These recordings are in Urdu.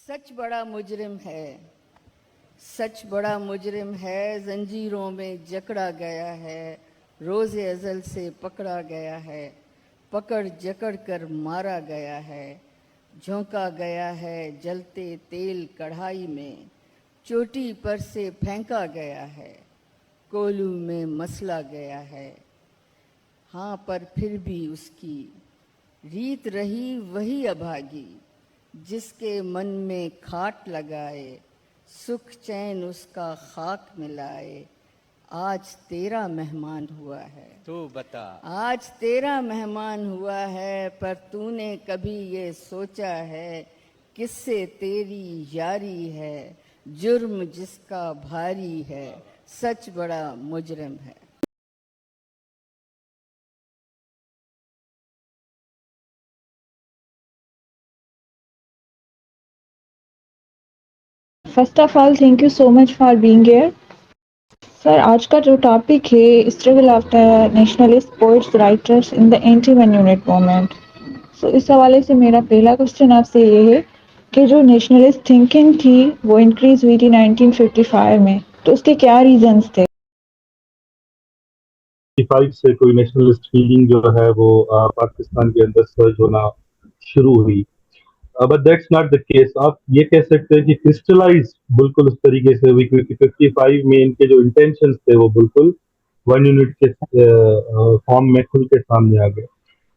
سچ بڑا مجرم ہے، سچ بڑا مجرم ہے، زنجیروں میں جکڑا گیا ہے، روز ازل سے پکڑا گیا ہے، پکڑ جکڑ کر مارا گیا ہے، جھونکا گیا ہے جلتے تیل کڑھائی میں، چوٹی پر سے پھینکا گیا ہے، کولو میں مسلا گیا ہے۔ ہاں پر پھر بھی اس کی ریت رہی وہی ابھاگی، جس کے من میں کھاٹ لگائے، سکھ چین اس کا خاک ملائے۔ آج تیرا مہمان ہوا ہے، تو بتا آج تیرا مہمان ہوا ہے، پر تو نے کبھی یہ سوچا ہے کس سے تیری یاری ہے، جرم جس کا بھاری ہے، سچ بڑا مجرم ہے۔ First of all, thank you so much for being here. سر آج کا جو ٹاپک ہے struggle of the nationalist poets writers in the anti one unit movement. So اس حوالے سے میرا پہلا کوشچن آپ سے یہ ہے کہ جو نیشنلسٹ تھنکنگ تھی وہ انکریز ہوئی تھی 1955 میں، تو اس کے کیا ریزنس تھے؟ 55 سے کوئی نیشنلسٹ فیلنگ جو ہے وہ پاکستان کے اندر سرج ہونا شروع ہوئی. But that's not the case. آپ یہ کہہ سکتے ہیں کہ کرسٹلائز بالکل اس طریقے سے ہوئی کیونکہ 55 میں ان کے جو انٹینشنز تھے وہ بالکل ون یونٹ کے فارم میں کھل کے سامنے آ گئے.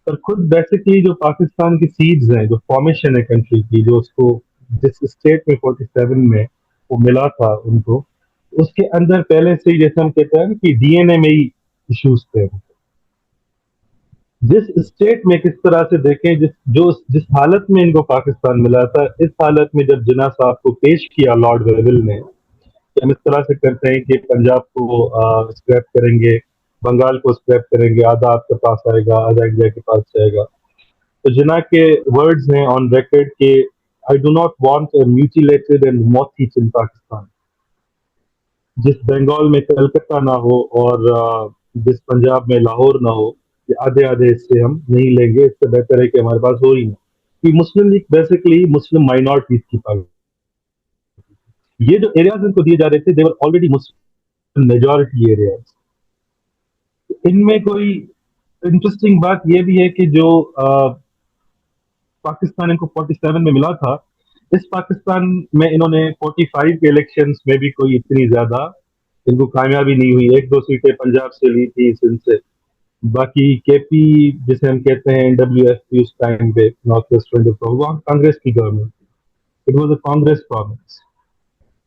اور خود بیسکلی جو پاکستان کی سیڈز ہیں، جو فارمیشن ہے کنٹری کی، جو اس کو جس اسٹیٹ میں 47 میں وہ ملا تھا ان کو، اس کے اندر پہلے سے ہی جیسے ہم کہتے ہیں کہ ڈی این اے میں ہی ایشوز تھے. جس اسٹیٹ میں کس طرح سے دیکھیں جس حالت میں ان کو پاکستان ملا تھا، اس حالت میں جب جناح صاحب کو پیش کیا لارڈ ویول نے کہ ہم اس طرح سے کرتے ہیں کہ پنجاب کو اسکریپ کریں گے، بنگال کو اسکریپ کریں گے، آدھا آپ کے پاس آئے گا، آدھا انڈیا کے پاس جائے گا. تو جناح کے ورڈز ہیں آن ریکارڈ کہ I do not want a mutilated and moth eaten in Pakistan. جس بنگال میں کلکتہ نہ ہو اور جس پنجاب میں لاہور نہ ہو، کہ آدھے آدھے حصے ہم نہیں لیں گے، اس سے بہتر ہے کہ ہمارے پاس ہو ہی نہیں. کہ مسلم لیگ بیسکلی مسلم مائنورٹیز کی پارٹی. یہ جو ایریاز ان کو دیے جا رہے تھے they were already Muslim majority areas. ان میں کوئی انٹرسٹنگ بات یہ بھی ہے کہ جو پاکستان ان کو 47 میں ملا تھا، اس پاکستان میں انہوں نے 45 کے الیکشنز میں بھی کوئی اتنی زیادہ ان کو کامیابی نہیں ہوئی. 1-2 سیٹیں پنجاب سے لی تھی، سندھ سے. باقی کے پی جسے ہم کہتے ہیں ڈبلیو ایف پی اس ٹائم پہ نارتھ ویسٹ وہ کانگریس کی government, it was a Congress province.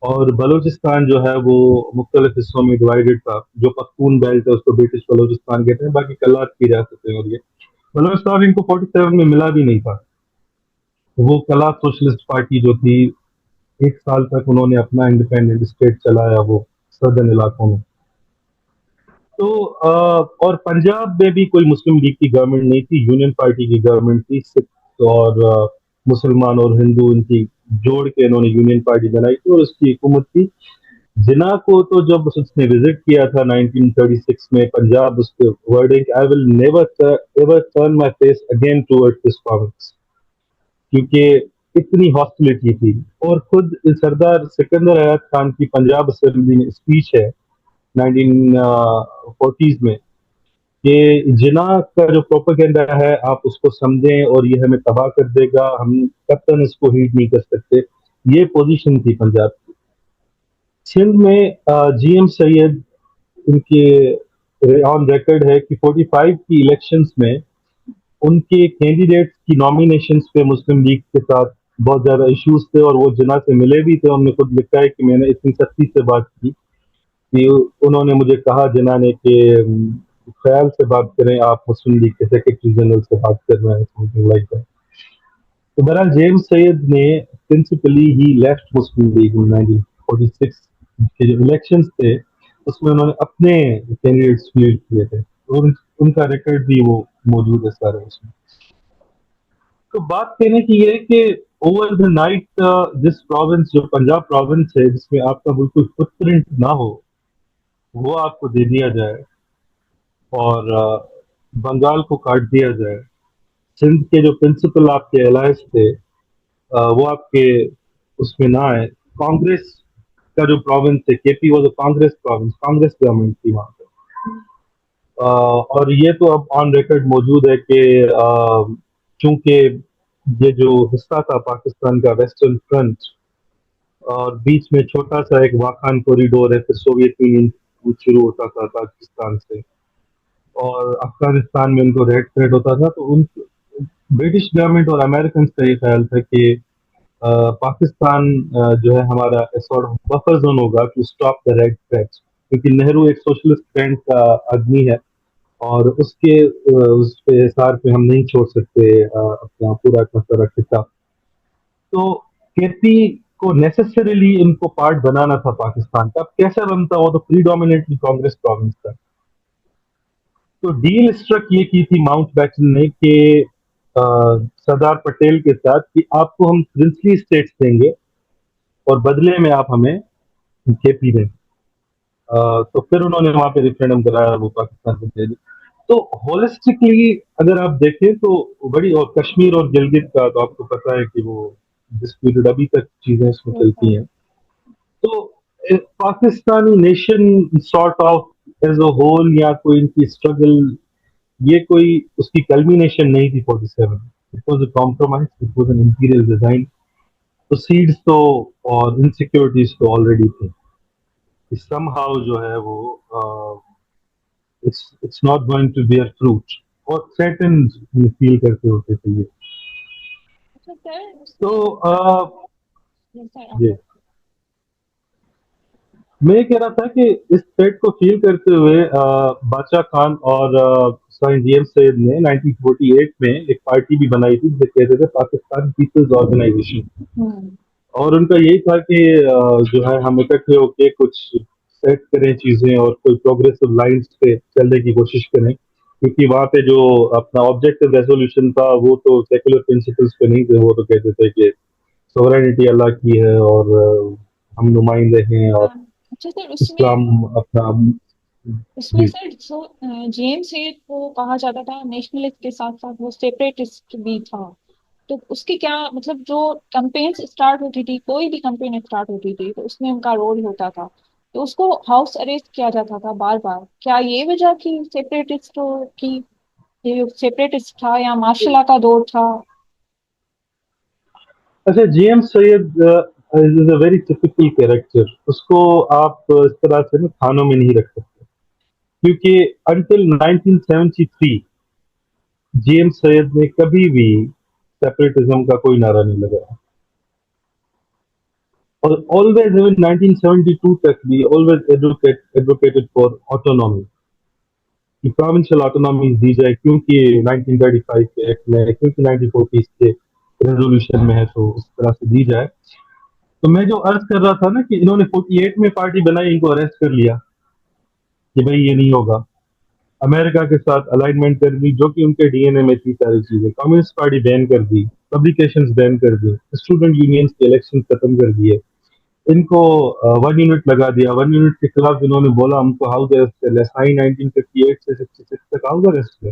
اور بلوچستان جو ہے وہ مختلف حصوں میں ڈیوائیڈڈ تھا. جو پختون بیلٹ ہے اس کو برٹش بلوچستان کہتے ہیں، باقی کلات کی ریاستیں. اور یہ بلوچستان ان کو 47 میں ملا بھی نہیں تھا. وہ کلات سوشلسٹ پارٹی جو تھی، 1 سال تک انہوں نے اپنا انڈیپینڈنٹ اسٹیٹ چلایا وہ سدرن علاقوں میں. تو اور پنجاب میں بھی کوئی مسلم لیگ کی گورنمنٹ نہیں تھی، یونین پارٹی کی گورنمنٹ تھی. سکھ اور مسلمان اور ہندو ان کی جوڑ کے انہوں نے یونین پارٹی بنائی تھی اور اس کی حکومت تھی. جناح کو تو جب اس نے وزٹ کیا تھا 1936 میں پنجاب، اس کے wording I will never ever turn my face again toward this province, کیونکہ اتنی ہاسٹیلٹی تھی. اور خود سردار سکندر حیات خان کی پنجاب اسمبلی میں اسپیچ ہے 1940s میں کہ جناح کا جو پروپیگنڈا ہے آپ اس کو سمجھیں اور یہ ہمیں تباہ کر دے گا، ہم کبتاً اس کو ہیٹ نہیں کر سکتے. یہ پوزیشن تھی پنجاب کی. سندھ میں جی ایم سید ان کے آن ریکارڈ ہے کہ 45 کی الیکشنز میں ان کے کینڈیڈیٹس کی نامینیشنز پہ مسلم لیگ کے ساتھ بہت زیادہ ایشوز تھے اور وہ جناح سے ملے بھی تھے. انہوں نے خود لکھا ہے کہ میں نے اتنی سختی سے بات کی کہ انہوں نے مجھے کہا جناح نے کہ خیال سے بات کریں، آپ مسلم لیگ کے سیکرٹری جنرل سے بات کر رہے ہیں، سمتھنگ لائک دیٹ. تو بہرحال جیمز سید نے principally he left Muslim league 1946 کے جو الیکشنز تھے اس میں انہوں نے اپنے کینڈیڈیٹس فیلڈ کیے تھے اور ان کا ریکارڈ بھی وہ موجود ہے سارے اس میں. تو بات کہنے کی یہ ہے کہ اوور دا نائٹ جس پروونس جو پنجاب پروونس ہے جس میں آپ کا بالکل فٹ پرنٹ نہ ہو وہ آپ کو دے دیا جائے اور بنگال کو کاٹ دیا جائے. سندھ کے جو پرنسپل آپ کے الائنس تھے وہ آپ کے اس میں نہ آئے. کانگریس کا جو پروونس ہے KP was a Congress province, Congress government تھی وہاں پہ. اور یہ تو اب آن ریکارڈ موجود ہے کہ چونکہ یہ جو حصہ تھا پاکستان کا ویسٹرن فرنٹ, اور بیچ میں چھوٹا سا ایک واخان کوریڈور ہے, پھر سوویت یونین شروع ہوتا تھا پاکستان سے, اور افغانستان میں ان کو ریڈ تھریٹ ہوتا تھا, تو ان برٹش گورنمنٹ اور امریکنس کا یہ خیال تھا کہ پاکستان جو ہے ہمارا بفر زون ہوگا to stop the red threat, کیونکہ نہرو ایک سوشلسٹ ٹرینڈ کا آدمی ہے, اور اس کے اس پہ اثار پہ ہم نہیں چھوڑ سکتے اپنا پورا کا سارا خطہ. تو KP کو نیسسریلی ان کو پارٹ بنانا تھا پاکستان کا. اب کیسا بنتا وہ تو پریڈومیننٹلی کانگریس پروونس کا. تو ڈیل اسٹرک یہ کی تھی ماؤنٹ بیٹن نے کہ سردار پٹیل کے ساتھ کہ آپ کو ہم پرنسلی اسٹیٹس دیں گے اور بدلے میں آپ ہمیں KP دیں. تو پھر انہوں نے وہاں پہ ریفرینڈم کرایا, وہ پاکستان کو دے دی. تو ہولسٹکلی اگر آپ دیکھیں تو بڑی, اور کشمیر اور گلگت کا تو آپ کو پتا ہے کہ وہ ڈسپیوٹڈ ابھی تک چیزیں اس میں چلتی ہیں. تو Pakistani nation sort of as a whole یا کوئی ان کی اسٹرگل, یہ کوئی اس کی کلمینیشن نہیں تھی 47. It was a compromise, it was an Imperial design. تو سیڈز تو اور انسیکیورٹیز تو آلریڈی تھیں. سم ہاؤ جو ہے وہ it's not going to bear fruit, اور threatened فیل کرتے ہوتے تھے یہ. تو جی میں یہ کہہ رہا تھا کہ اس تھریٹ کو فیل کرتے ہوئے بادشاہ خان اور سائن جی ایم سید نے 1948 میں ایک پارٹی بھی بنائی تھی جسے کہتے تھے پاکستان پیپلز آرگنائزیشن, اور ان کا یہی تھا کہ جو ہے ہم اکٹھے ہو کے کچھ سیٹ کریں چیزیں اور کوئی پروگریسو لائنس پہ چلنے کی کوشش کریں, کیونکہ وہاں پہ جو اپنا آبجیکٹو ریزولوشن تھا وہ تو سیکولر پرنسپلس پہ نہیں تھے. وہ تو کہتے تھے کہ سورینٹی اللہ کی ہے اور ہم نمائندے ہیں, اور اچھا سر, اسلام اپنا. اس میں جی سر جیمز سید کو کہا جاتا تھا نیشنلسٹ کے ساتھ ساتھ وہ سیپریٹسٹ بھی تھا, تو اس کی کیا مطلب, جو کمپینس اسٹارٹ ہوتی تھی, کوئی بھی کمپین اسٹارٹ ہوتی تھی تو اس میں ان کا رول ہوتا تھا, تو اس کو ہاؤس اریسٹ کیا جاتا تھا بار بار. کیا یہ وجہ تھی سیپریٹسٹ کی, یہ سیپریٹسٹ تھا یا مارشل لا کا دور تھا؟ اچھا, G M Syed is a very typical character. اس کو آپ اس طرح سے نا تھانوں میں نہیں رکھ سکتے, کیونکہ انٹل 1973 جی ایم سید نے کبھی بھی سیپریٹزم کا کوئی نعرہ نہیں لگایا, اور always even 1972 تک بھی always advocated for autonomy, کہ پروونشل آٹونومیز دی جائے, کیونکہ 1935 کے ایکٹ میں, کیونکہ 1940 کے ریزولوشن میں ہے, تو اس طرح سے دی جائے. تو میں جو عرض کر رہا تھا نا کہ انہوں نے 48 میں پارٹی بنائی, ان کو اریسٹ کر لیا کہ بھائی یہ نہیں ہوگا. امریکہ کے ساتھ الائنمنٹ کر دی, جو کہ ان کے DNA میں تھی ساری چیزیں. کمیونسٹ پارٹی بین کر دی, پبلیکیشنز بین کر دی, اسٹوڈنٹ یونینز کے الیکشن ختم کر دیے, ان کو 1 یونٹ لگا دیا. 1 یونٹ کے خلاف جنہوں نے بولا ہم کو ہاؤس اریسٹ کر لیا, سائی 1958 سے 66 تک ہاؤس اریسٹ ہے.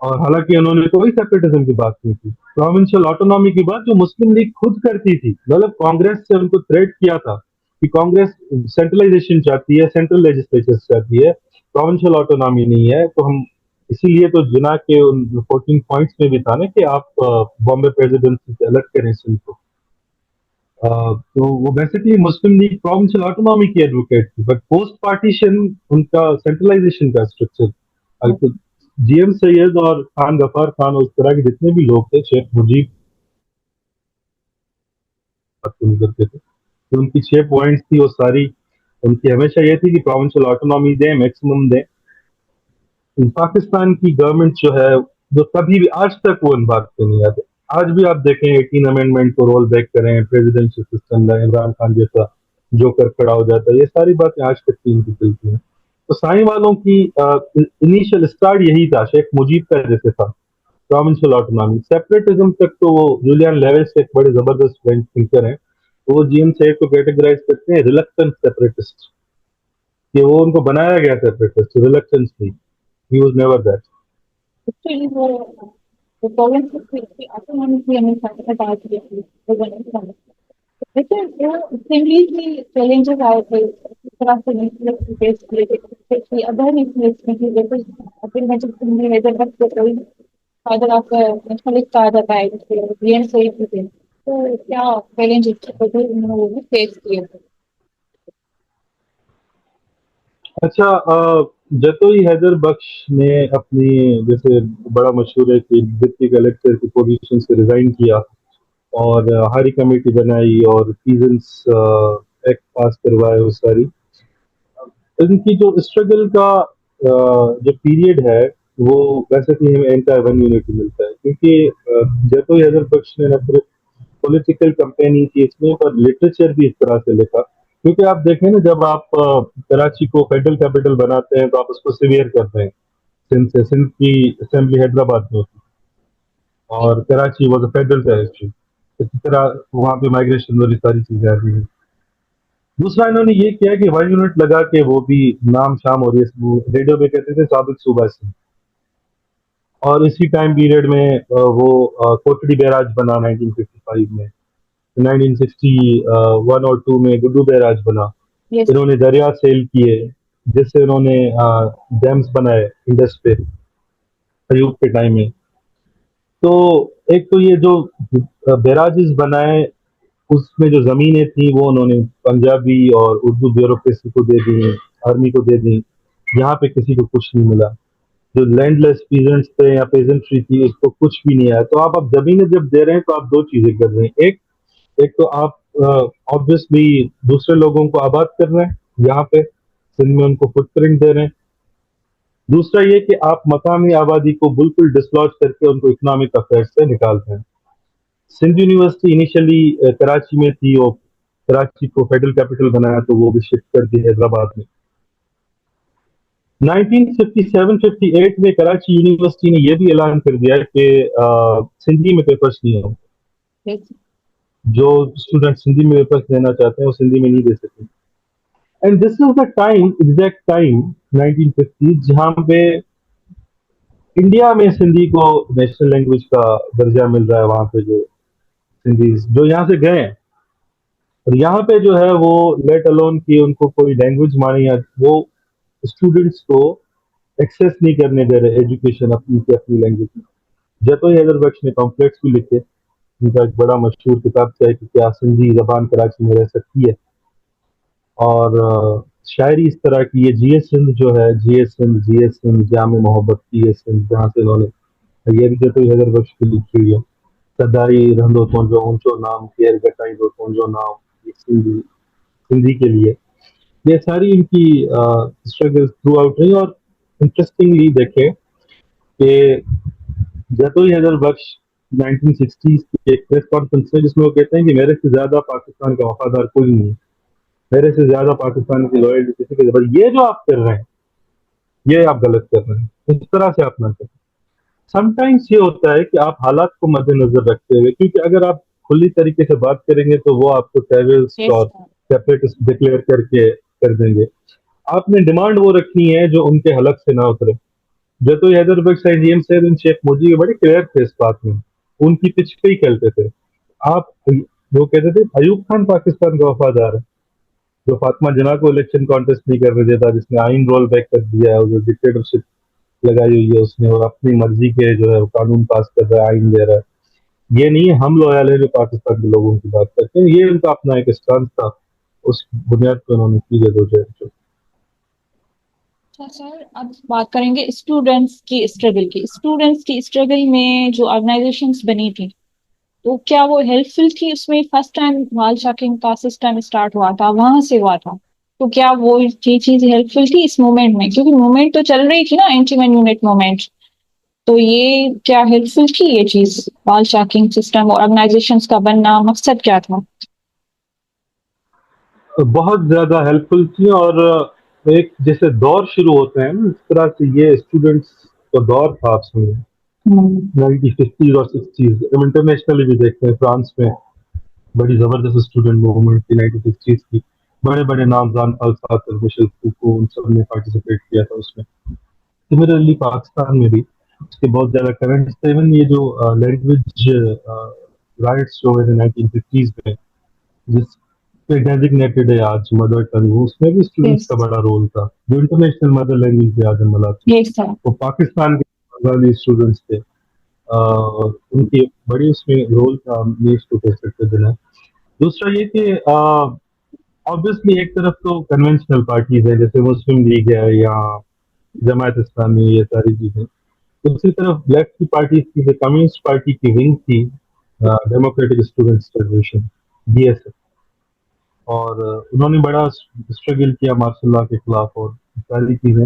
اور حالانکہ انہوں نے کوئی سیپریٹزم کی بات نہیں کی. پروونشل آٹونومی کی بات جو مسلم لیگ خود کرتی تھی, مطلب کانگریس سے ان کو تھریٹ کیا تھا کہ کانگریس سینٹرلائزیشن چاہتی ہے, سینٹرل لیجسلیچر چاہتی ہے, پروونشل آٹونومی نہیں ہے. تو ہم اسی لیے تو جنا کے 14 پوائنٹس میں بھی تھا نا کہ آپ بامبے پریزیڈنسی سے الگ کریں سندھ کو. تو وہ بیسکلی مسلم لیگ پروونشل آٹونومی کی ایڈوکیٹ تھی, بٹ پوسٹ پارٹیشن ان کا سینٹرلائزیشن کا اسٹرکچر. جی ایم سید اور خان غفار خان اور اس طرح کے جتنے بھی لوگ تھے, شیخ مجیب کرتے تھے, تو ان کی 6 پوائنٹس تھی, وہ ساری ان کی ہمیشہ یہ تھی کہ پروونشل آٹونومی دیں, میکسیمم دیں. پاکستان کی گورنمنٹ جو ہے, جو کبھی بھی آج تک وہ ان بات پہ نہیں آتے. آج بھی آپ دیکھیں 18 امینڈمنٹ کو رول بیک کریں, پریزیڈنشل سسٹم میں عمران خان جیسا جو کر کھڑا ہو جاتا ہے, یہ ساری باتیں آج تک کی ان کی چلتی ہیں. تو سائیں والوں کی انیشل اسٹارٹ یہی تھا, شیخ مجیب کا جیسے تھا پروونشل آٹونومی. سیپریٹزم تک تو وہ جولین لیوس ایک بڑے زبردست فرینچ تھنکر ہیں, وہ جی ایم سید کو کیٹیگرائز کرتے ہیں ریلکٹنٹ سیپریٹسٹ, کہ وہ ان کو بنایا گیا سیپریٹسٹ ریلکٹنس تھی. He was never that. Actually, وہ The problem is the autonomy and لیکن وہ سنگلی چیلنجز آئے تھے اس طرح سے نیچرل فیس کیے تھے ادر نیچرل کی جیسے اپنے میں جب سنگلی میجر وقت سے کوئی فائدہ آپ کا نیشنلسٹ آ جاتا ہے بی این صحیح تھے تو کیا چیلنجز تھے انہوں نے وہ بھی فیس کیے تھے. اچھا، جتوئی حیدر بخش نے اپنی جیسے بڑا مشہور ہے کہ ڈپٹی کلیکٹر کی پوزیشن سے ریزائن کیا اور ہاری کمیٹی بنائی اور سیزنس ایکٹ پاس کروائے وہ ساری. ان کی جو اسٹرگل کا جو پیریڈ ہے وہ ویسے بھی ہمیں انٹر ون یونٹی ملتا ہے کیونکہ جتوئی حیدر بخش نے نہ صرف پولیٹیکل کمپینی کی اس میں پر لٹریچر بھی اس طرح سے لکھا کیونکہ آپ دیکھیں نا جب آپ کراچی کو فیڈرل کیپٹل بناتے ہیں تو آپ اس کو سیویئر کرتے ہیں سندھ سے. سندھ کی اسمبلی حیدرآباد میں ہوتی اور Karachi was a federal territory. اسی طرح وہاں پہ مائگریشن والی ساری چیزیں آ رہی ہیں. دوسرا انہوں نے یہ کیا کہ 1 یونٹ لگا کے وہ بھی نام شام ہو رہی ہے ریڈیو پہ کہتے تھے سابق صوبہ سے. اور اسی ٹائم پیریڈ میں وہ کوٹڑی بیراج بنا 1955 میں. 1961 اور 2 میں گڈو بیراج بنا. انہوں نے دریا سیل کیے جس سے انہوں نے ڈیمز بنائے انڈس پہ ایوب کے ٹائم میں. تو ایک تو یہ جو بیراجز بنائے اس میں جو زمینیں تھیں وہ انہوں نے پنجابی اور اردو بیوروکریسی کو دے دیں آرمی کو دے دیں. یہاں پہ کسی کو کچھ نہیں ملا. جو لینڈ لیس پیزنٹس تھے یا پیزنٹری تھی اس کو کچھ بھی نہیں آیا. تو آپ زمینیں جب دے رہے ہیں تو آپ دو چیزیں کر رہے ہیں. ایک تو آپ آبویسلی دوسرے لوگوں کو آباد کر رہے ہیں یہاں پہ سندھ میں ان کو فٹ پرنٹ دے رہے ہیں. دوسرا یہ کہ آپ مقامی آبادی کو بالکل ڈسلوج کر کے ان کو اکنامک افیئر سے نکالتے ہیں. سندھ یونیورسٹی انیشلی کراچی میں تھی اور کراچی کو فیڈرل کیپٹل بنایا تو وہ بھی شفٹ کر دی حیدرآباد میں. 1957-58 میں کراچی یونیورسٹی نے یہ بھی اعلان کر دیا کہ سندھی میں پیپرس نہیں ہوں. جو اسٹوڈنٹ سندھی میں پیپرس دینا چاہتے ہیں وہ سندھی میں نہیں دے سکتے. And this is the time exact time 1950 جہاں پہ انڈیا میں سندھی کو نیشنل لینگویج کا درجہ مل رہا ہے. وہاں پہ جو سندھیز جو یہاں سے گئے ہیں اور یہاں پہ جو ہے وہ لیٹ الون کی ان کو کوئی لینگویج مانی یا وہ اسٹوڈنٹس کو ایکسیس نہیں کرنے دے رہے ایجوکیشن اپنی لینگویج میں. جتوئی حیدر بخش نے کمپلیکس بھی لکھے. ان کا ایک بڑا مشہور کتاب ہے کہ کیا سندھی زبان کراچی میں رہ سکتی ہے. اور شاعری اس طرح کی یہ جی ایس سندھ جو ہے جی ایس سندھ جامع محبت کی یہ سندھ جہاں سے انہوں نے یہ بھی جتوئی حیدر بخش کی لکھی ہوئی ہے. سدائی رہندو تونجو اونچو نام کیر گٹائیندو تونجو نام یہ سندھی کے لیے. یہ ساری ان کی اسٹرگل تھرو آؤٹ رہی. اور انٹرسٹنگلی دیکھیں کہ جتوئی حیدر بخش 1960 کی ایک پریس کانفرنس ہے جس میں وہ کہتے ہیں کہ میرے سے زیادہ پاکستان کا وفادار کوئی نہیں ہے. میرے سے زیادہ پاکستان کی لوئلٹی کسی کے بعد یہ جو آپ کر رہے ہیں یہ آپ غلط کر رہے ہیں. اس طرح سے آپ نہ کریں. سم ٹائمس یہ ہوتا ہے کہ آپ حالات کو مد نظر رکھتے ہوئے کیونکہ اگر آپ کھلی طریقے سے بات کریں گے تو وہ آپ کو ٹیررسٹ اور سیپریٹسٹ ڈکلیئر کر دیں گے. آپ نے ڈیمانڈ وہ رکھنی ہے جو ان کے حلق سے نہ اترے. جتوئی حیدر بخش جی ایم سید شیخ مجیب بڑے کلیئر تھے اس بات میں. ان کی پچ پہ ہی کھیلتے تھے. آپ وہ کہتے تھے ایوب خان پاکستان کا وفادار ہے جو فاطمہ جناح کو الیکشن کانٹیسٹ نہیں کرنے دیتا جس نے آئین رول بیک کر دیا ہے جو ڈکٹیٹرشپ لگائی ہوئی ہے اس نے اور اپنی مرضی کے جو ہے قانون پاس کر رہا ہے آئین دے رہا ہے. یہ نہیں ہے ہم لویال ہیں جو پاکستان کے لوگوں کی بات کرتے ہیں. یہ ان کا اپنا ایک اسٹانس تھا اس بنیاد پہ انہوں نے کی ہے. سر اب بات کریں گے اسٹوڈینٹس کی اسٹرگل میں جو آرگنائزیشنس بنی تھی تو کیا وہ ہیلپ فل تھی. اس میں فرسٹ ٹائم وال شاکنگ کا سسٹم اسٹارٹ ہوا تھا وہاں سے ہوا تھا تو کیا وہ یہ چیز ہیلپ فل تھی اس موومنٹ میں کیونکہ موومنٹ تو چل رہی تھی نا 91 یونٹ موومنٹ. تو یہ کیا ہیلپ فل تھی یہ چیز وال شاکنگ سسٹم اور آرگنائزیشنس کا بننا مقصد کیا تھا؟ بہت زیادہ ہیلپ فل تھی. اور ایک جیسے دور شروع ہوتے ہیں اس طرح سے یہ اسٹوڈنٹس کا دور تھا. آپ سنیں 1950s اور 60s ہم انٹرنیشنلی بھی دیکھتے ہیں. فرانس میں بڑی زبردست اسٹوڈنٹ موومنٹ تھی 1960s کی. بڑے بڑے نام زان مشل فوکو ان سب نے پارٹیسپیٹ کیا تھا اس میں. سملرلی پاکستان میں بھی اس کے بہت زیادہ کرنٹس تھے. ایون یہ جو لینگویج رائٹس جو ہوئے تھے 1950s میں, جس پہ ڈیزگنیٹڈ ہے آج مدر ٹنگ, اس میں بھی اسٹوڈنٹس کا Yes. بڑا رول تھا. جو انٹرنیشنل مدر لینگویج تھے آج ہم Yes, sir. وہ پاکستان کے بنگالی اسٹوڈنٹس تھے. ان کی بڑی اس میں رول تھا, ہم اس کو کہہ سکتے تھے. دوسرا یہ کہ آبویسلی ایک طرف تو کنونشنل پارٹیز ہیں جیسے مسلم لیگ ہے یا جماعت اسلامی, یہ ساری چیزیں. دوسری طرف لیفٹ کی پارٹیز کی, جو کمیونسٹ پارٹی کی ونگ تھی, ڈیموکریٹک اسٹوڈنٹس فیڈریشن DSF, اور انہوں نے بڑا اسٹرگل کیا مارشل لا کے خلاف اور ساری چیزیں.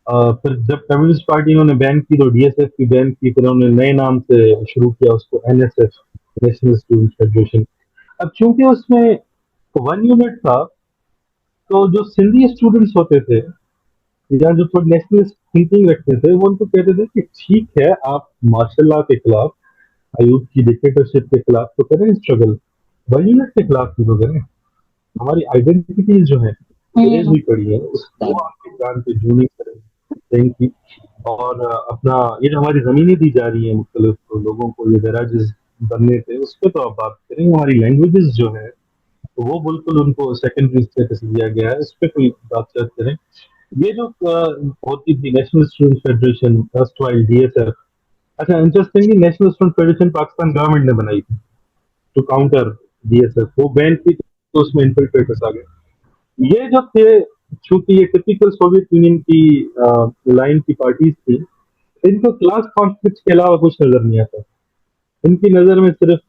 پھر جب کمیونسٹ پارٹی انہوں نے بین کی تو DSF کی بین کی, پھر انہوں نے نئے نام سے شروع کیا اس کو, NSF, نیشنل اسٹوڈنٹ فیڈریشن. اب چونکہ اس میں 1 یونٹ تھا تو جو سندھی اسٹوڈنٹس ہوتے تھے یا جو تھوڑی نیشنلسٹ تھنکنگ رکھتے تھے, وہ ان کو کہتے تھے کہ ٹھیک ہے آپ مارشل لا کے خلاف, ایوب کی ڈکٹیٹرشپ کے خلاف تو کریں اسٹرگل, 1 یونٹ کے خلاف بھی تو کریں. ہماری آئیڈینٹیٹیز جو ہیں ریز ہوئی پڑی ہیں, اس کو آپ کی جان پہ جو نہیں کریں کی, اور اپنا یہ جو ہماری زمینیں دی جا رہی ہیں مختلف لوگوں کو, یہ گراجز بننے تھے, اس پہ تو آپ بات کریں. ہماری لینگویجز جو ہے وہ بالکل ان کو سیکنڈری اسٹیٹس دیا گیا ہے, اس پہ کوئی بات چیت کریں. یہ جو ہوتی تھی نیشنل اسٹوڈنٹ فیڈریشن, DSF, اچھا interestingly national student federation Pakistan government نے بنائی تھی ٹو کاؤنٹر DSF, وہ بین کی تو اس میں انفلٹریٹرس آ گئے. یہ جو تھے, چونکہ یہ ٹپیکل سوویت یونین کی لائن کی پارٹیز تھی, ان کو کلاس کانفلکٹ کے علاوہ کچھ نظر نہیں آتا. ان کی نظر میں صرف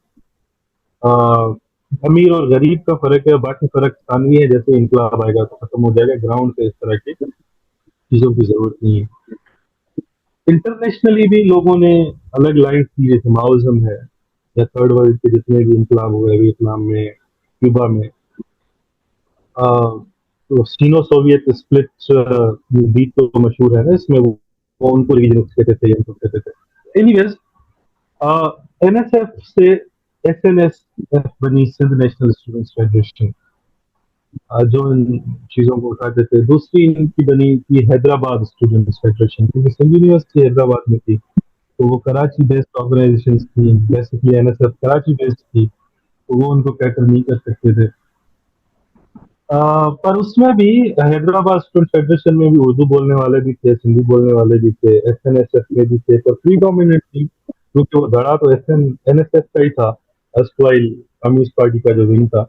امیر اور غریب کا فرق ہے, باقی فرق ثانوی ہے. جیسے انقلاب آئے گا تو ختم ہو جائے گا, گراؤنڈ پہ اس طرح کی چیزوں کی ضرورت نہیں ہے. انٹرنیشنلی بھی لوگوں نے الگ لائنس کی, جیسے ماؤزم ہے یا تھرڈ ورلڈ کے جتنے بھی انقلاب ہوئے ویتنام میں, کیوبا میں, تو سینو سوویت اسپلٹ بھی تو مشہور ہے نا, اس میں وہ ان کو ریجنس کہتے تھے, ان کو کہتے تھے. اینی ویز NSF سے SNSF بنی, سندھ نیشنل اسٹوڈنٹس فیڈریشن, جو ان چیزوں کو اٹھاتے تھے. دوسری ان کی بنی تھی حیدرآباد اسٹوڈنٹس فیڈریشن, کیونکہ سندھ یونیورسٹی حیدرآباد میں تھی, تو وہ کراچی بیسڈ آرگنائزیشن تھی. بیسکلی NSF کراچی بیسڈ تھی, تو وہ ان کو کیٹر نہیں کر سکتے تھے. پر اس میں بھی حیدرآباد اسٹوڈنٹ فیڈریشن میں بھی اردو بولنے والے بھی تھے, سندھی بولنے والے بھی تھے, SNSF میں بھی تھے, پر پری ڈومیننٹلی کیونکہ وہ دھڑا تو NSF کا ہی تھا, اسٹوائل کمیونسٹ پارٹی کا جو ونگ تھا,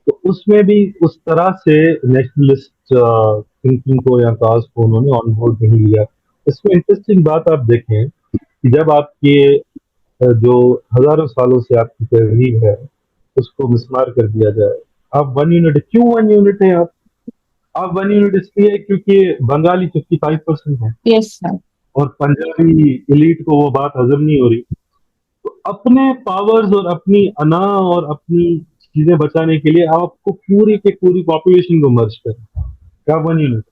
تو اس میں بھی اس طرح سے نیشنلسٹ تھنکنگ کو یا کاز کو انہوں نے آن بورڈ نہیں لیا. اس میں انٹرسٹنگ بات آپ دیکھیں کہ جب آپ کے جو ہزاروں سالوں سے آپ کی تہذیب ہے اس کو مسمار کر دیا جائے, آپ 1 یونٹ, کیوں 1 یونٹ ہے آپ 1 یونٹ اس لیے کیونکہ بنگالی 55% ہے Yes, sir. اور پنجابی ایلیٹ کو وہ بات ہضم نہیں ہو رہی. تو اپنے پاورز اور اپنی انا اور اپنی چیزیں بچانے کے لیے آپ کو پوری کے پوری پاپولیشن کو مرج کریں, کیا 1 یونٹ.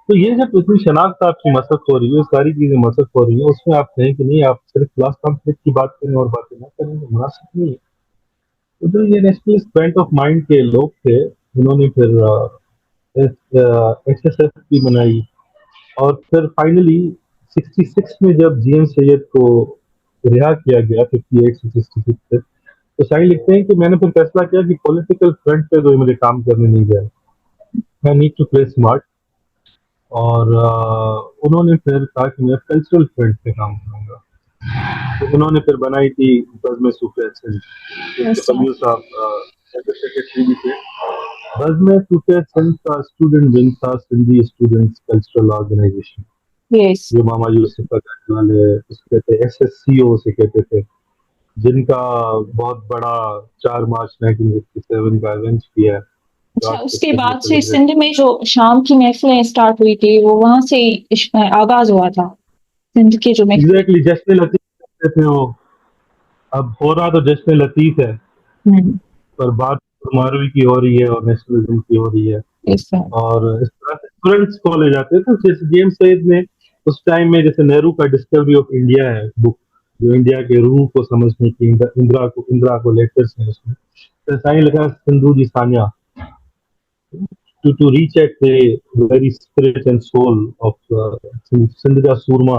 تو یہ جب اتنی شناخت آپ کی مسق ہو رہی ہے, ساری چیزیں مسق ہو رہی ہیں, اس میں آپ کہیں کہ نہیں آپ صرف کلاس کانفلکٹ کی بات کریں اور باتیں نہ کریں, تو مناسب نہیں ہے. تو یہ نیشنلسٹ بینٹ آف مائنڈ کے لوگ تھے, انہوں نے پھر SSF بھی بنائی, اور پھر فائنلی 66 میں جب GM سید کو رہا کیا گیا 58 سے 66 سے, تو شاہی لکھتے ہیں کہ میں نے پھر فیصلہ کیا کہ پولیٹیکل فرنٹ پہ تو مجھے کام کرنے نہیں جائے, میں نیڈ ٹو پلے اسمارٹ. اور انہوں نے پھر کہا کہ میں کلچرل فرنٹ پہ کام کروں گا, تو انہوں نے پھر بنائی تھی بزم صوفیہ سندھ, Yes, sir. کبیر صاحب سیکرٹری بھی تھے. بزم صوفیہ سندھ کا اسٹوڈنٹ ونگ تھا Sindhi students cultural organisation, Yes. جو ماما یوسف کا کہنے والے اس کو کہتے SSCO سے کہتے تھے, جن کا بہت بڑا 4 مارچ 1957 کا ایونٹ کیا ہے. اچھا, اس کے بعد سے سندھ میں جو شام کی محفلیں اسٹارٹ ہوئی تھی وہ وہاں سے آغاز ہوا تھا, سندھ کے جو محفلیں. ایگزیکٹلی جشن لطیف کہتے تھے وہ, اب ہو رہا تو جشن لطیف ہے, پر بات ماروی کی ہو رہی ہے اور نیشنلزم کی ہو رہی ہے. Yes, sir. اور اس طرح سے اسٹوڈنٹس کو لے جاتے تھے. جیسے جیمس سید نے اس ٹائم میں, جیسے نہرو کا ڈسکوری آف انڈیا ہے بک, جو انڈیا کے روح کو سمجھنے کی, اندرا کو لیٹرس ہیں اس میں, تو سائن لکھا سندھو جی Sania to reach at the very spirit and soul of Sindh کا سورما,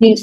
Yes.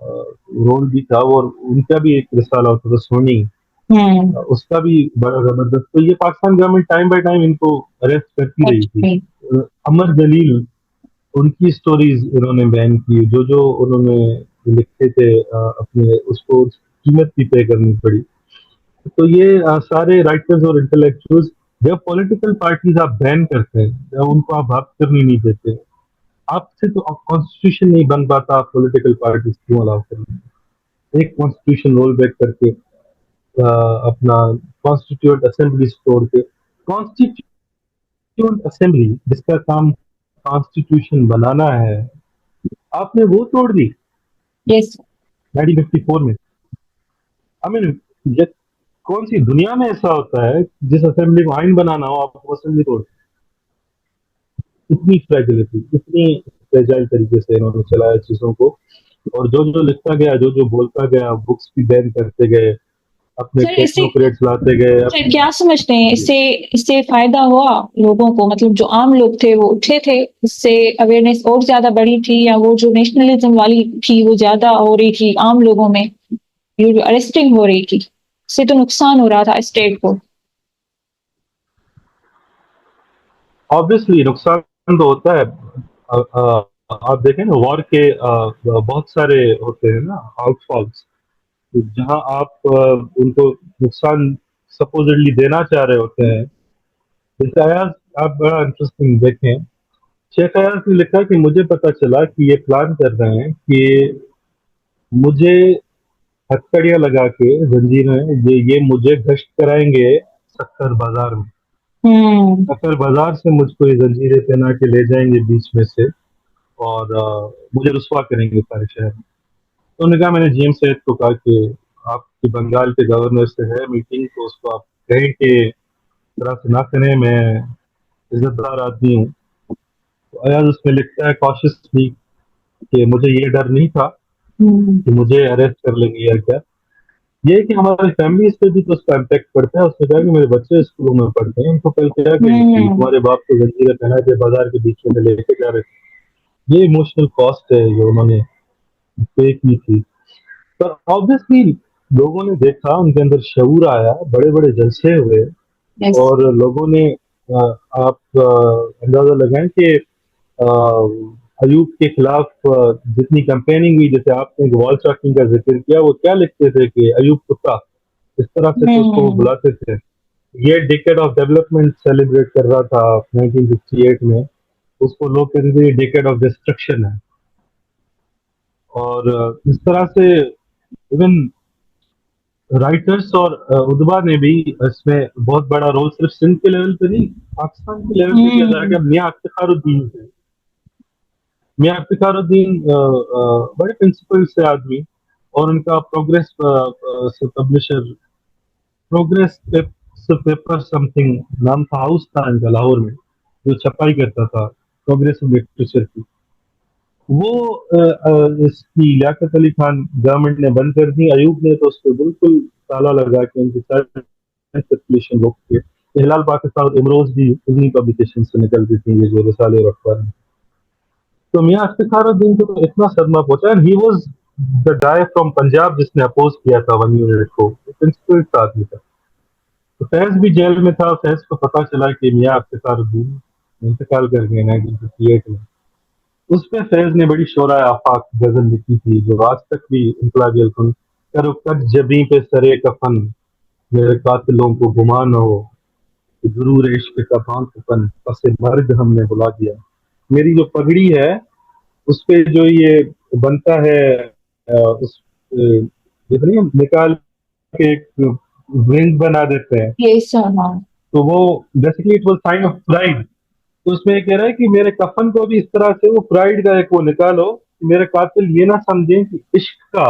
رول بھی تھا، اور ان کا بھی ایک رسالہ ہوتا تھا سونی، اس کا بھی بڑا زبردست. تو یہ Pakistan government time by time ان کو اریسٹ کرتی رہی تھی. عمر جلیل، ان کی سٹوریز انہوں نے بیان کی، جو انہوں نے لکھے تھے اپنے، اس کو قیمت بھی پے کرنی پڑی. تو یہ سارے رائٹرز اور انٹلیکچوئلز، جب پولیٹیکل پارٹیز آپ بین کرتے ہیں، جب ان کو آپ بات کرنی نہیں دیتے، آپ سے تو کانسٹیٹیوشن نہیں بن پاتا، آپ پولیٹیکل پارٹیز کیوں الاؤ کریں؟ ایک کانسٹیٹیوشن رول بیک کر کے اپنا کانسٹیٹیوٹ اسمبلی توڑ کے، کانسٹیٹیوٹ اسمبلی جس کا کام کانسٹیٹیوشن بنانا ہے، آپ نے وہ توڑ دی یس 1954 میں. I mean, یہ کون سی دنیا میں ایسا ہوتا ہے جس اسمبلی کو آئین بنانا ہو آپ کو اسمبلی توڑ؟ اتنی فریجلٹی، اتنی فریجائل طریقے سے انہوں نے چلایا چیزوں کو، اور جو لکھتا گیا، جو بولتا گیا، بکس بھی بین کرتے گئے، اپنے سر اس سے ٹیکنوکریٹس لاتے گئے. سر کیا سمجھتے ہیں، اس سے فائدہ ہوا لوگوں کو؟ مطلب جو عام لوگ تھے وہ اٹھے تھے، اس سے اویئرنیس اور زیادہ بڑی تھی، یا وہ جو نیشنلزم والی تھی وہ زیادہ ہو رہی تھی عام لوگوں میں، یہ جو ارسٹنگ ہو رہی تھی اس سے تو نقصان ہو رہا تھا اسٹیٹ کو. آبویسلی نقصان تو ہوتا ہے. آپ دیکھیں نا، وار کے بہت سارے ہوتے ہیں نا آؤٹ فالس، جہاں آپ ان کو نقصان سپوزڈلی دینا چاہ رہے ہوتے ہیں. جیسے ایاز، آپ بڑا انٹرسٹنگ دیکھیں، شیخ ایاز نے لکھا کہ مجھے پتا چلا کہ یہ پلان کر رہے ہیں کہ مجھے ہتھکڑیاں لگا کے زنجیریں، یہ مجھے گشت کرائیں گے سکر بازار میں. سکر بازار سے مجھ کو یہ زنجیریں پہنا کے لے جائیں گے بیچ میں سے، اور مجھے رسوا کریں گے سارے شہر میں. تو انہوں نے کہا، میں نے جی ایم سید کو کہا کہ آپ کی بنگال کے گورنر سے ہے میٹنگ، تو اس کو آپ کہیں کہ طرح سے نہ کریں، میں عزت دار آدمی ہوں. تو ایاز اس میں لکھتا ہے کاشسلی کہ مجھے یہ ڈر نہیں تھا کہ مجھے اریسٹ کر لیں گے یا کیا، یہ کہ ہماری فیملیز پہ بھی تو اس کا امپیکٹ پڑتا ہے. اس نے کہا کہ میرے بچے اسکولوں میں پڑھتے ہیں، ان کو کل کیا کہیں گے کہ تمہارے باپ کو زنجیریں پہنا کے بازار کے بیچ میں لے کے جا رہے تھے. یہ ایموشنل کاسٹ ہے جو انہوں نے پے کی تھی. پر آبویسلی لوگوں نے دیکھا، ان کے اندر شعور آیا، بڑے بڑے جلسے ہوئے، اور لوگوں نے آپ اندازہ لگائیں کہ ایوب کے خلاف جتنی کمپیننگ ہوئی، جیسے آپ نے وال چاکنگ کا ذکر کیا، وہ کیا لکھتے تھے کہ ایوب کتا، اس طرح سے تو اس کو وہ بلاتے تھے. یہ ڈیکیڈ آف ڈیولپمنٹ سیلیبریٹ کر رہا تھا 1958 میں، اس کو لوگ کہتے تھے ڈیکیڈ آف ڈسٹرکشن ہے. اور اس طرح سے ایون رائٹرس اور ادبا نے بھی اس میں بہت بڑا رول، صرف سندھ کے لیول پہ نہیں، پاکستان کے لیول پہ بھی ادا کیا. میاں افتخار الدین تھے، میاں افتخار الدین بڑے پرنسپل سے آدمی، اور ان کا پروگریس سے publisher, progress paper some thing نام تھا، ہاؤس تھا ان کا لاہور میں، جو چھپائی کرتا تھا پروگریس لٹریچر کی. وہ اس کی لیاقت علی خان گورنمنٹ نے بند کر دی. ایوب نے تو اس پہ بالکل تالا لگا کے ان کی سرکولیشن روک کے. ہلال پاکستان اور امروز بھی انہیں پبلیکیشن سے نکلتی تھی یہ جو رسالے اور اخبار ہیں. تو میاں افتخار الدین کو تو اتنا صدمہ پہنچا، he was the guy from Punjab جس نے اپوز کیا تھا 1 یونٹ کو، پرنسپل آدمی تھا. تو فیض بھی جیل میں تھا. فیض کو پتا چلا کہ میاں افتخار الدین انتقال کر گئے 1958 میں. اس پہ فیض نے بڑی شورائے آفاق غزل لکھی تھی، جو آج تک بھی انقلابی الکن، کرو کٹ جبیں پہ سرے کفن، میرے قاتلوں کو گمان ہو کہ ضرور عشق کا بانک پن، پس مرگ ہم نے بلا دیا. میری جو پگڑی ہے اس پہ جو یہ بنتا ہے، اس جتنی ہم نکال کے ایک ونگ بنا دیتے ہیں، تو وہ basically it was sign of pride. تو اس میں یہ کہہ رہا ہے کہ میرے کفن کو بھی اس طرح سے وہ پرائڈ کا ایک وہ نکالو کہ میرے قاتل یہ نہ سمجھیں کہ عشق کا،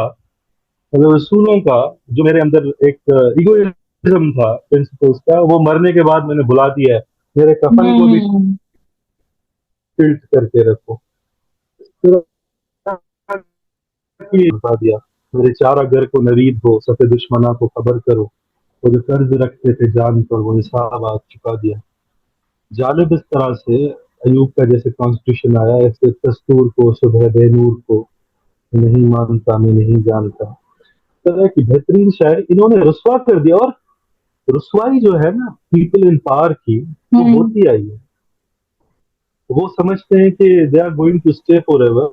رسولوں کا، جو میرے اندر ایک ایگوئزم تھا پرنسپلس کا، وہ مرنے کے بعد میں نے بلا دیا ہے. میرے کفن کو بھی ٹلٹ کر کے رکھو. بتا دیا میرے چارہ گر کو نوید ہو، صف دشمنا کو خبر کرو، وہ جو قرض رکھتے تھے جان پر وہ حساب آج چکا دیا. جالب اس طرح سے ایوب کا جیسے کانسٹیٹیوشن آیا، ایسے دستور کو، صبح بے نور کو، نہیں مانتا میں نہیں جانتا، طرح کی بہترین شاعری انہوں نے رسوا کر دیا. اور رسوائی جو ہے نا پیپل ان پاور کی، وہ ہوتی آئی ہے. وہ سمجھتے ہیں کہ they are going to stay forever.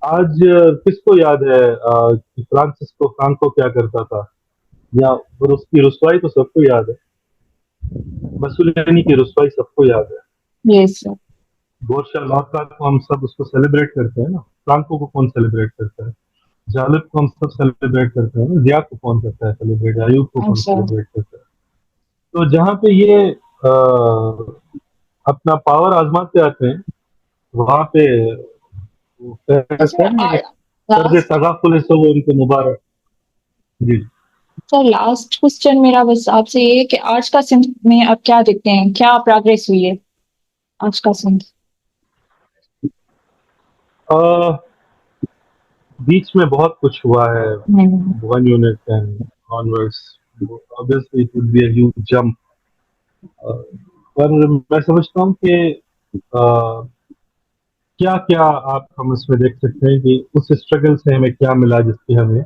آج کس کو یاد ہے کہ فرانسسکو فرانکو کیا کرتا تھا، یا اس کی رسوائی تو سب کو یاد ہے. مسولینی کی رسوائی سب کو یاد ہے. Yes, sir. گورشا لاکا کو ہم سب اس کو سیلیبریٹ کرتے ہیں نا. فرانکو کو کون سیلیبریٹ کرتا ہے؟ جالب کو ہم سب سیلیبریٹ کرتے ہیں نا. ضیاء کو کون کرتا ہے سیلیبریٹ؟ ایوب کو کون اچھا. سیلیبریٹ کرتا ہے؟ تو جہاں پہ یہ اپنا پاور آزماتے آتے ہیں وہاں پہ وہ کہتے ہیں نا کہ طرز تغافل ہے وہ ان کو مبارک. جی سر لاسٹ کوشچن میرا بس آپ سے یہ ہے کہ آج کا سندھ میں آپ کیا دیکھتے ہیں، کیا پروگریس ہوئی ہے آج کا سندھ؟ بیچ میں بہت کچھ ہوا ہے. 1 unit and onwards obviously it would be a huge jump. پر میں سمجھتا ہوں کہ کیا کیا آپ ہم اس میں دیکھ سکتے ہیں کہ اس اسٹرگل سے ہمیں کیا ملا جس کے ہمیں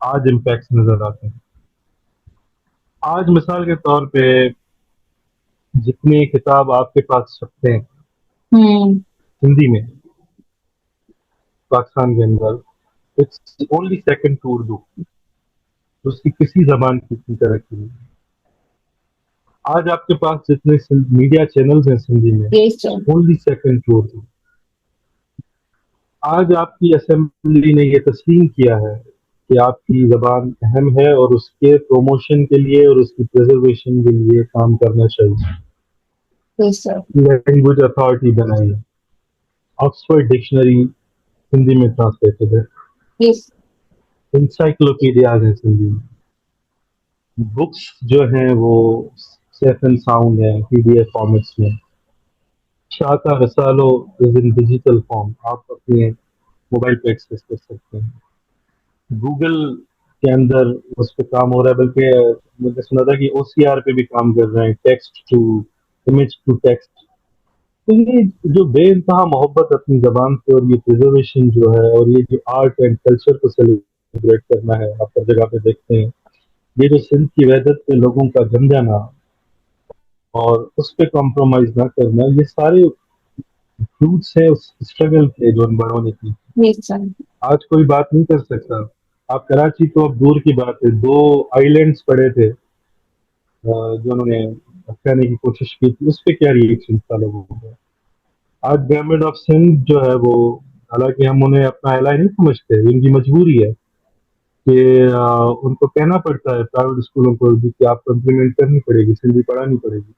آج امپیکٹس نظر آتے ہیں. آج مثال کے طور پہ جتنے کتاب آپ کے پاس چھپتے ہیں ہندی میں پاکستان کے اندر، it's only second to Urdu. اس کی کسی زبان کی اتنی ترقی نہیں. آج آپ کے پاس جتنے میڈیا چینلز ہیں سندھی میں، اونلی سیکنڈ ٹو اردو. آج آپ کی اسمبلی نے یہ تسلیم کیا ہے کہ آپ کی زبان اہم ہے اور اس کے پروموشن کے لیے اور اس کی پریزرویشن کے لیے کام کرنا چاہیے. لینگویج اتھارٹی بنائی ہے. آکسفورڈ ڈکشنری ہندی میں ٹرانسلیٹڈ ہے. انسائکلوپیڈیاز ہیں سندھی میں. بکس جو ہیں وہ سیف اینڈ ساؤنڈ ہیں پی ڈی ایف فارمیٹس میں. شاکا رسالو از ان ڈیجیٹل فارم، آپ اپنے موبائل پہ ایکسیس کر سکتے ہیں. گوگل کے اندر اس پہ کام ہو رہا ہے، بلکہ مجھے سنا تھا کہ او سی آر پہ بھی کام کر رہے ہیں، text to image to text. تو یہ جو بے انتہا محبت اپنی زبان سے اور یہ پریزرویشن جو ہے اور یہ جو آرٹ اینڈ کلچر کو سیلیبریٹ کرنا ہے، آپ ہر جگہ پہ دیکھتے ہیں. یہ جو سندھ کی وحدت پہ لوگوں کا جم جانا اور اس پہ کمپرومائز نہ کرنا، یہ سارے فروٹس ہیں اس اسٹرگل کے جو ان بڑوں نے کی. آج کوئی بات نہیں کر سکتا. آپ کراچی تو اب دور کی بات ہے، 2 آئی لینڈس پڑے تھے جو انہوں نے کہنے کی کوشش کی تھی، اس پہ کیا ری ایکشن تھا لوگوں کو. آج گورنمنٹ آف سندھ جو ہے وہ، حالانکہ ہم انہیں اپنا الہ نہیں سمجھتے، ان کی مجبوری ہے کہ ان کو کہنا پڑتا ہے پرائیویٹ اسکولوں کو کہ آپ کو امپلیمنٹ کرنی پڑے گی، سندھی پڑھانی پڑے گی.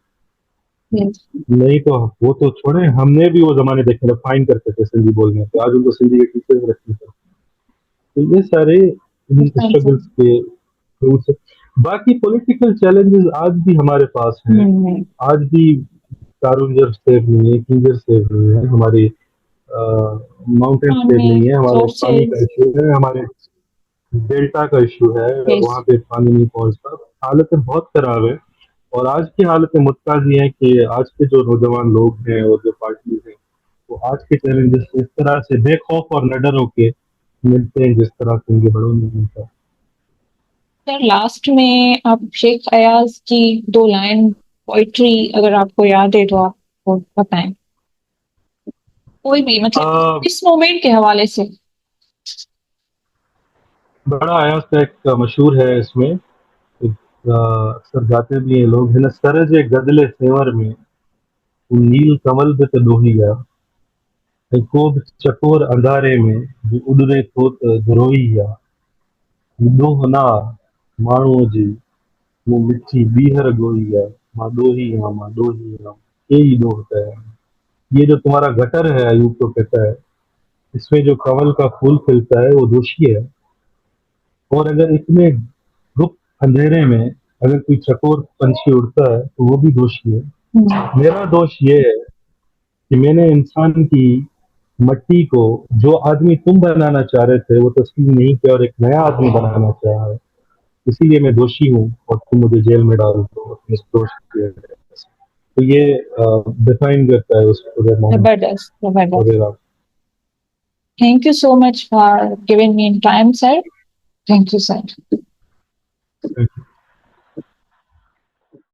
نہیں تو وہ تو چھوڑیں، ہم نے بھی وہ زمانے دیکھے تھے فائن کرتے تھے سندھی بولنے پہ. آج ان کو سندھی کے ٹیچر رکھنے پڑتے. تو یہ سارے اسٹرگلس کے فروٹس. باقی پولیٹیکل چیلنجز آج بھی ہمارے پاس ہیں. آج بھی کارونجر سیف نہیں ہے، کنجر سیف نہیں ہے، ہماری ماؤنٹین سیف نہیں ہے، ہمارے پانی کا ایشو ہے، ہمارے ڈیلٹا کا ایشو ہے، وہاں پہ پانی نہیں پہنچتا. حالتیں بہت خراب ہے. اور آج کی حالتیں متقاضی ہیں کہ آج کے جو نوجوان لوگ ہیں اور جو پارٹیز ہیں وہ آج کے چیلنجز سے اس طرح سے بے خوف اور نڈر ہو کے ملتے ہیں جس طرح سے ان کے بڑوں نے ملتا. سر لاسٹ میں آپ شیخ ایاز کی 2 لائن پوئٹری اگر آپ کو یاد ہے تو آپ کو بتائیں، کوئی بھی مطلب اس مومنٹ کے حوالے سے. بڑا ایاز کا ایک مشہور ہے، اس میں اکثر گاتے بھی ہیں لوگ، ہے سرج گدلے سیور میں نیل کمل بت دوہیا کوب چکور اندارے میں جو اڈرے توت دروئیا دوہنا مانو جی وہ مٹھی بیہر گوئیا ماں دوہیا ماں دوہیا یہی دوہتا ہے. یہ جو تمہارا گٹر ہے، ایوب کو کہتا ہے، اس میں جو کمل کا پھول کھلتا ہے وہ دوشی ہے. اور اگر اتنے گپت اندھیرے میں اگر کوئی چکور پنچھی اڑتا ہے تو وہ بھی دوشی ہے. میرا دوش یہ ہے کہ میں نے انسان کی مٹی کو جو آدمی تم بنانا چاہ رہے تھے وہ تسلیم نہیں کیا اور ایک نیا آدمی بنانا چاہ رہا ہے، اسی لیے میں دوشی ہوں اور تم مجھے جیل میں ڈال دو اپنے اس دوش کی وجہ سے. تو یہ ڈیفائن کرتا ہے اس پورے مومنٹ وغیرہ. Thank you so much for giving me time, sir. Thank you, sir. Thank you.